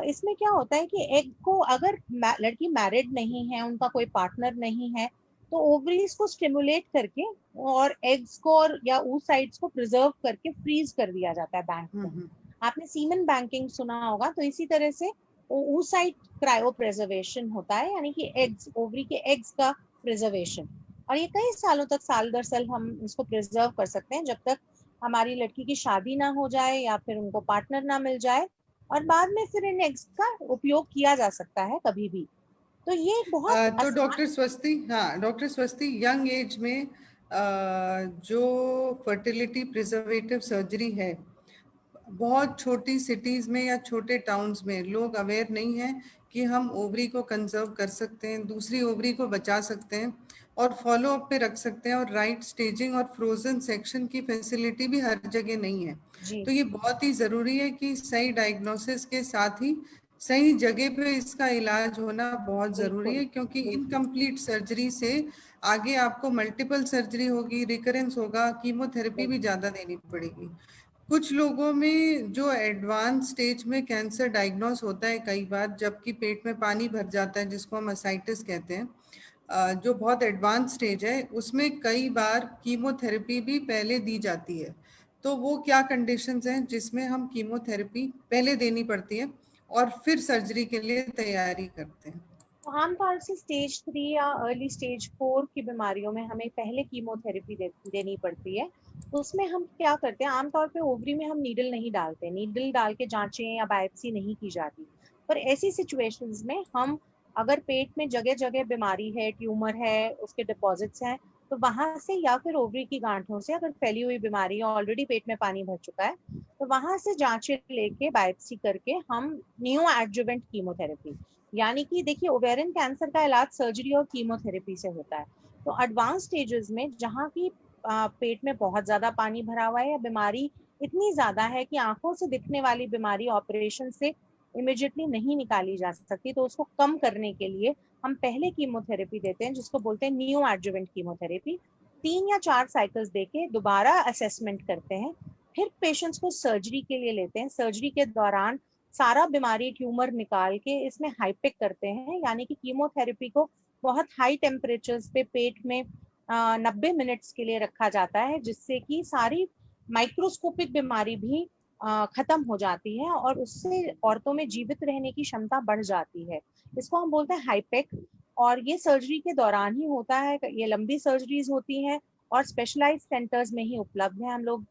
इसमें क्या होता है कि एग को, अगर लड़की मैरिड नहीं है, उनका कोई पार्टनर नहीं है, तो ओवरीज को स्टिमुलेट करके और एग्स को और या oocytes को प्रिजर्व करके फ्रीज कर दिया जाता है बैंक में। आपने सीमन बैंकिंग सुना होगा, तो इसी तरह से oocyte क्रायो प्रिजर्वेशन होता है, यानी कि एग्स, ओवरी के एग्स का प्रिजर्वेशन। और ये कई सालों तक, साल दर साल हम इसको प्रिजर्व कर सकते हैं, जब तक हमारी लड़की की शादी ना हो जाए या फिर उनको पार्टनर ना मिल जाए, और बाद में फिर इन एग्स का उपयोग किया जा सकता है कभी भी। तो ये बहुत तो डॉक्टर स्वस्ति, हाँ डॉक्टर स्वस्ति, यंग एज में जो फर्टिलिटी प्रिजर्वेटिव सर्जरी है, बहुत छोटी सिटीज में या छोटे टाउन्स में लोग अवेयर नहीं हैं कि हम ओवरी को कंजर्व कर सकते हैं, दूसरी ओवरी को बचा सकते हैं और फॉलो अप पे रख सकते हैं, और राइट स्टेजिंग और फ्रोजन सेक्शन की फैसिलिटी भी हर जगह नहीं है। जी तो ये बहुत ही ज़रूरी है कि सही डायग्नोसिस के साथ ही सही जगह पे इसका इलाज होना बहुत ज़रूरी बिल्कुल है, क्योंकि बिल्कुल। इनकम्प्लीट सर्जरी से आगे आपको मल्टीपल सर्जरी होगी, रिकरेंस होगा, कीमोथेरेपी भी ज़्यादा देनी पड़ेगी। कुछ लोगों में जो एडवांस स्टेज में कैंसर डायग्नोस होता है कई बार, जबकि पेट में पानी भर जाता है जिसको हम असाइटिस कहते हैं, जो बहुत एडवांस स्टेज है, उसमें कई बार कीमोथेरेपी भी पहले दी जाती है। तो वो क्या कंडीशंस हैं जिसमें हम कीमोथेरेपी पहले देनी पड़ती है और फिर सर्जरी के लिए तैयारी करते हैं? तो आमतौर से स्टेज 3 या अर्ली स्टेज 4 की बीमारियों में हमें पहले कीमोथेरेपी देनी पड़ती है। तो उसमें हम क्या करते हैं, आमतौर पे ओवरी में हम नीडल नहीं डालते, नीडल डाल के जांचें या बायोप्सी नहीं की जाती। पर ऐसी सिचुएशंस में हम, अगर पेट में जगह जगह बीमारी है, ट्यूमर है, उसके डिपॉजिट्स हैं, तो वहां से या फिर ओवरी की गांठों से अगर फैली हुई बीमारी है, ऑलरेडी पेट में पानी भर चुका है, तो वहां से जांचें लेके बायोप्सी करके हम न्यू एडजुवेंट कीमोथेरेपी, यानी कि देखिए ओवेरियन कैंसर का इलाज सर्जरी और कीमोथेरेपी से होता है। तो एडवांस स्टेजेस में जहाँ की पेट में बहुत ज्यादा पानी भरा हुआ है या बीमारी इतनी ज्यादा है कि आंखों से दिखने वाली बीमारी ऑपरेशन से इमिडिएटली नहीं निकाली जा सकती, तो उसको कम करने के लिए हम पहले कीमोथेरेपी देते हैं, जिसको बोलते हैं न्यू एडजुवेंट कीमोथेरेपी। 3 या 4 साइकिल्स देके दोबारा असेसमेंट करते हैं, फिर पेशेंट्स को सर्जरी के लिए लेते हैं। सर्जरी के दौरान सारा बीमारी ट्यूमर निकाल के इसमें हाइपिक करते हैं, यानी कि कीमोथेरेपी को बहुत हाई टेम्परेचर्स पे पेट में 90 मिनट्स के लिए रखा जाता है, जिससे कि सारी माइक्रोस्कोपिक बीमारी भी खत्म हो जाती है और उससे औरतों में जीवित रहने की क्षमता बढ़ जाती है। इसको हम बोलते हैं हाइपेक, और ये सर्जरी के दौरान ही होता है। ये लंबी सर्जरीज होती हैं और स्पेशलाइज्ड सेंटर्स में ही उपलब्ध है। हम लोग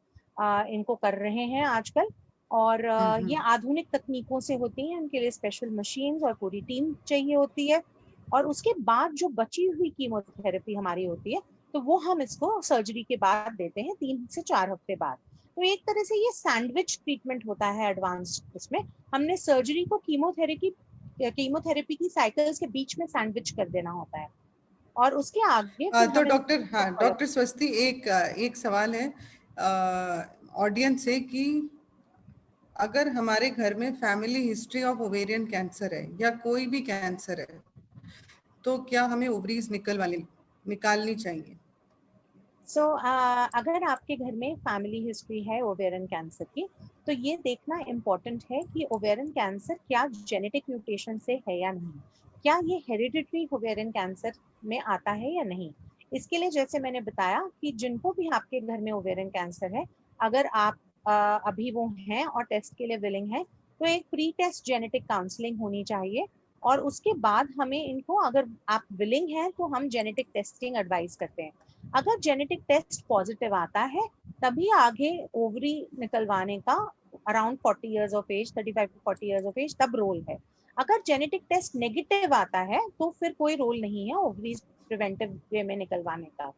इनको कर रहे हैं आजकल, और ये हम्म। आधुनिक तकनीकों से होती हैं। उनके लिए स्पेशल मशीन्स और पूरी टीम चाहिए होती है। और उसके बाद जो बची हुई कीमोथेरेपी हमारी होती है, तो वो हम इसको सर्जरी के बाद देते हैं, 3 से 4 हफ्ते बाद। तो एक तरह से ये सैंडविच ट्रीटमेंट होता है एडवांस। इसमें हमने सर्जरी को कीमोथेरेपी की साइकिल्स के बीच में सैंडविच कर देना होता है, और उसके आगे फिर तो हमें डॉक्टर, हाँ फॉलो। डॉक्टर स्वस्ति, एक सवाल है ऑडियंस से कि अगर हमारे घर में family history of ovarian cancer है या कोई भी कैंसर है, तो क्या हमें ओवरीज निकालनी चाहिए? अगर आपके घर में फैमिली हिस्ट्री है ओवेरियन कैंसर की, तो ये देखना इम्पोर्टेंट है कि ओवेरियन कैंसर क्या जेनेटिक म्यूटेशन से है या नहीं, क्या ये हेरिडिटरी ओवेरियन कैंसर में आता है या नहीं। इसके लिए जैसे मैंने बताया कि जिनको भी आपके घर में ओवेरियन कैंसर है, अगर आप अभी वो हैं और टेस्ट के लिए विलिंग है, तो एक प्री टेस्ट जेनेटिक काउंसलिंग होनी चाहिए। और उसके बाद हमें इनको, अगर आप विलिंग हैं, तो हम जेनेटिक टेस्टिंग एडवाइस करते हैं। अगर जेनेटिक टेस्ट पॉजिटिव आता है, तभी आगे ओवरी निकलवाने का around 40 years of age, 35 to 40 years of age तब रोल है। अगर जेनेटिक टेस्ट नेगेटिव आता है, तो फिर कोई रोल नहीं है ओवरीज प्रिवेंटिव वे में निकलवाने का।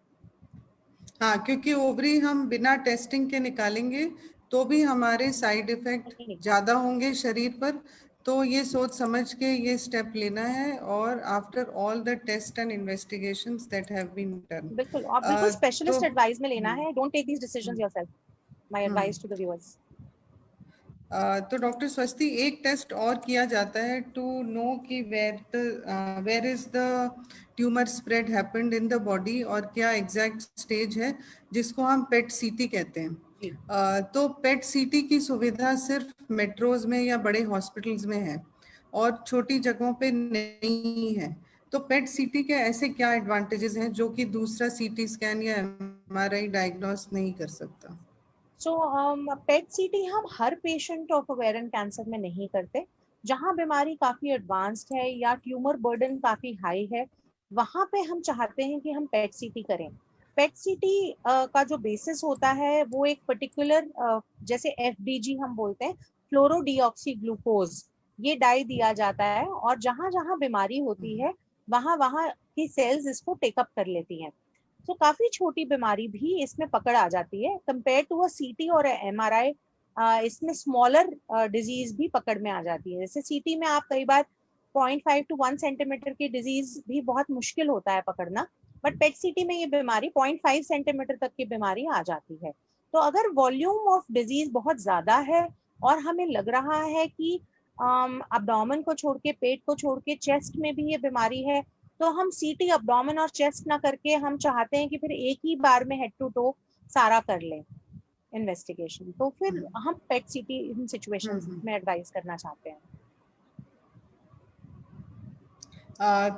हाँ, क्योंकि ओवरी हम बिना टेस्टिंग के निकालेंगे तो भी हमारे साइड इफेक्ट नहीं निकल ज़्यादा होंगे शरीर पर। तो ये सोच समझ के ये स्टेप लेना है, और after all the test and investigations that have been done. बिल्कुल, और बिल्कुल तो स्पेशलिस्ट एडवाइस में लेना है। Don't take these decisions yourself, my hmm, advice to the viewers. तो डॉक्टर स्वस्ति, एक टेस्ट और किया जाता है टू नो कि where is the tumour spread happened in the body, और क्या एग्जैक्ट स्टेज है, जिसको हम पेट सीटी कहते हैं। जी। तो पेट सीटी की सुविधा सिर्फ मेट्रोज में या बड़े हॉस्पिटल्स में है और छोटी जगहों पे नहीं है। तो पेट सीटी के ऐसे क्या एडवांटेजेस हैं जो कि दूसरा सीटी स्कैन या एमआरआई डायग्नोस नहीं कर सकता? पेट सीटी हम हर पेशेंट ऑफ ओवेरियन कैंसर में नहीं करते। जहाँ बीमारी काफी एडवांस्ड है या ट्यूमर बर्डन काफी हाई है, वहां पे हम चाहते हैं कि हम पेट सीटी करें। पेट सीटी का जो बेसिस होता है वो एक पर्टिकुलर, जैसे एफडीजी हम बोलते हैं, फ्लोरो डीऑक्सी ग्लूकोज, ये डाई दिया जाता है, और जहां जहां बीमारी होती है वहां वहां की सेल्स इसको टेकअप कर लेती हैं। तो काफी छोटी बीमारी भी इसमें पकड़ आ जाती है, कंपेयर टू अ सीटी और एमआरआई। इसमें स्मॉलर डिजीज भी पकड़ में आ जाती है। जैसे सीटी में आप कई बार 0.5 to 1 सेंटीमीटर की डिजीज भी बहुत मुश्किल होता है पकड़ना, बट पेट सीटी में ये बीमारी 0.5 सेंटीमीटर तक की बीमारी आ जाती है। तो अगर वॉल्यूम ऑफ डिजीज बहुत ज्यादा है और हमें लग रहा है कि अब्डोमेन को छोड़ के, पेट को छोड़ के चेस्ट में भी ये बीमारी है, तो हम सीटी अब्डोमेन और चेस्ट ना करके हम चाहते हैं कि फिर एक ही बार में हेड टू टो सारा कर लें इन्वेस्टिगेशन, तो फिर हम पेट सीटी इन सिचुएशंस में एडवाइस करना चाहते हैं।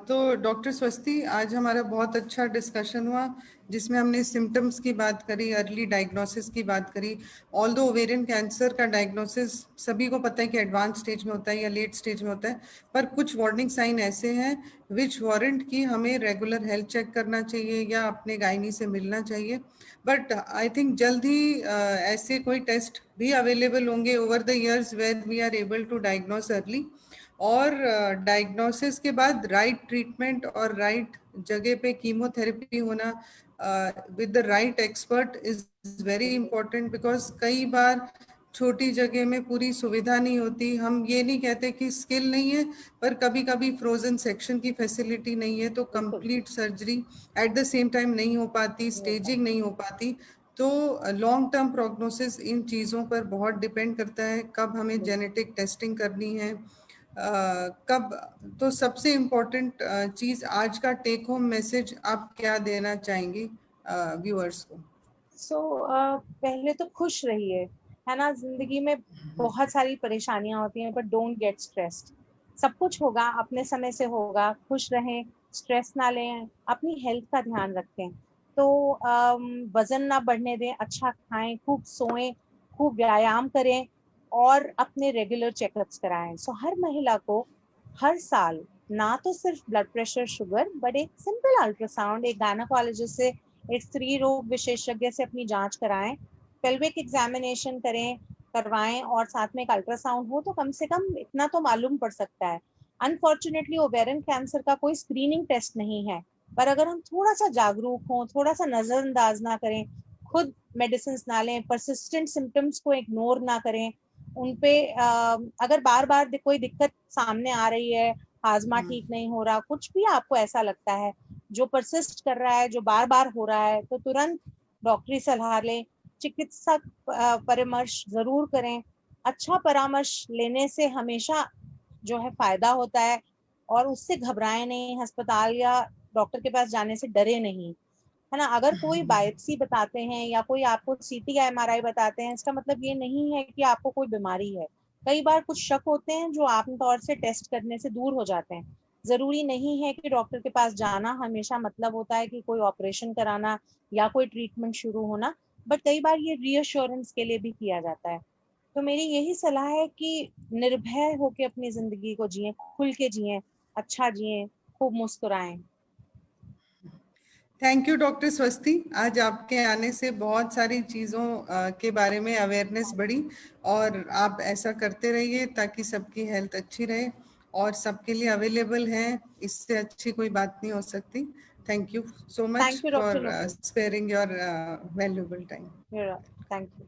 तो डॉक्टर स्वस्ति, आज हमारा बहुत अच्छा डिस्कशन हुआ जिसमें हमने सिम्टम्स की बात करी, अर्ली डायग्नोसिस की बात करी। ऑल्दो ओवेरियन कैंसर का डायग्नोसिस सभी को पता है कि एडवांस स्टेज में होता है या लेट स्टेज में होता है, पर कुछ वार्निंग साइन ऐसे हैं विच वारंट कि हमें रेगुलर हेल्थ चेक करना चाहिए या अपने गायनी से मिलना चाहिए। बट आई थिंक जल्द ही ऐसे कोई टेस्ट भी अवेलेबल होंगे over the years where we are able to diagnose early, और डायग्नोसिस के बाद राइट ट्रीटमेंट और राइट जगह पे कीमोथेरेपी होना with the right expert is very important, because कई बार छोटी जगह में पूरी सुविधा नहीं होती। हम ये नहीं कहते कि स्किल नहीं है, पर कभी कभी फ्रोजन सेक्शन की फैसिलिटी नहीं है, तो complete surgery eight the same time नहीं हो पाती, स्टेजिंग नहीं हो पाती। तो लॉन्ग टर्म प्रोग्नोसिस इन चीज़ों पर बहुत डिपेंड करता है, कब हमें जेनेटिक टेस्टिंग करनी है, कब। तो सबसे इम्पोर्टेंट चीज, आज का टेक होम मैसेज आप क्या देना चाहेंगी व्यूअर्स को? पहले तो खुश रहिए, है ना। जिंदगी में बहुत सारी परेशानियां होती हैं, बट डोंट गेट स्ट्रेस्ड। सब कुछ होगा, अपने समय से होगा। खुश रहें, स्ट्रेस ना लें, अपनी हेल्थ का ध्यान रखें। तो वजन ना बढ़ने दें, अच्छा खाएं, खूब सोएं, खूब व्यायाम करें और अपने रेगुलर चेकअप्स कराएं। हर महिला को हर साल ना तो सिर्फ ब्लड प्रेशर, शुगर, बट एक सिंपल अल्ट्रासाउंड, एक गायनेकोलॉजिस्ट से, एक स्त्री रोग विशेषज्ञ से अपनी जांच कराएं, पेल्विक एग्जामिनेशन करवाएं और साथ में एक अल्ट्रासाउंड हो तो कम से कम इतना तो मालूम पड़ सकता है। अनफॉर्चुनेटली ओवेरियन कैंसर का कोई स्क्रीनिंग टेस्ट नहीं है, पर अगर हम थोड़ा सा जागरूक हों, थोड़ा सा नजरअंदाज ना करें, खुद मेडिसिन ना लें, परसिस्टेंट सिम्टम्स को इग्नोर ना करें, उनपे अगर बार बार कोई दिक्कत सामने आ रही है, हाजमा ठीक नहीं हो रहा, कुछ भी आपको ऐसा लगता है जो परसिस्ट कर रहा है, जो बार बार हो रहा है, तो तुरंत डॉक्टरी सलाह लें, चिकित्सक परामर्श जरूर करें। अच्छा परामर्श लेने से हमेशा जो है फायदा होता है, और उससे घबराएं नहीं, अस्पताल या डॉक्टर के पास जाने से डरे नहीं, है ना। अगर कोई बायोप्सी बताते हैं या कोई आपको सीटी या एमआरआई बताते हैं, इसका मतलब ये नहीं है कि आपको कोई बीमारी है। कई बार कुछ शक होते हैं जो आमतौर से टेस्ट करने से दूर हो जाते हैं। जरूरी नहीं है कि डॉक्टर के पास जाना हमेशा मतलब होता है कि कोई ऑपरेशन कराना या कोई ट्रीटमेंट शुरू होना, बट कई बार ये रीअश्योरेंस के लिए भी किया जाता है। तो मेरी यही सलाह है कि निर्भय होकर अपनी जिंदगी को जिए, खुल के जिए, अच्छा जिए, खूब मुस्कुराएं। थैंक यू डॉक्टर स्वस्ति, आज आपके आने से बहुत सारी चीज़ों के बारे में अवेयरनेस बढ़ी, और आप ऐसा करते रहिए ताकि सबकी हेल्थ अच्छी रहे, और सबके लिए अवेलेबल है, इससे अच्छी कोई बात नहीं हो सकती। Thank you so much for sparing your valuable time. Thank you.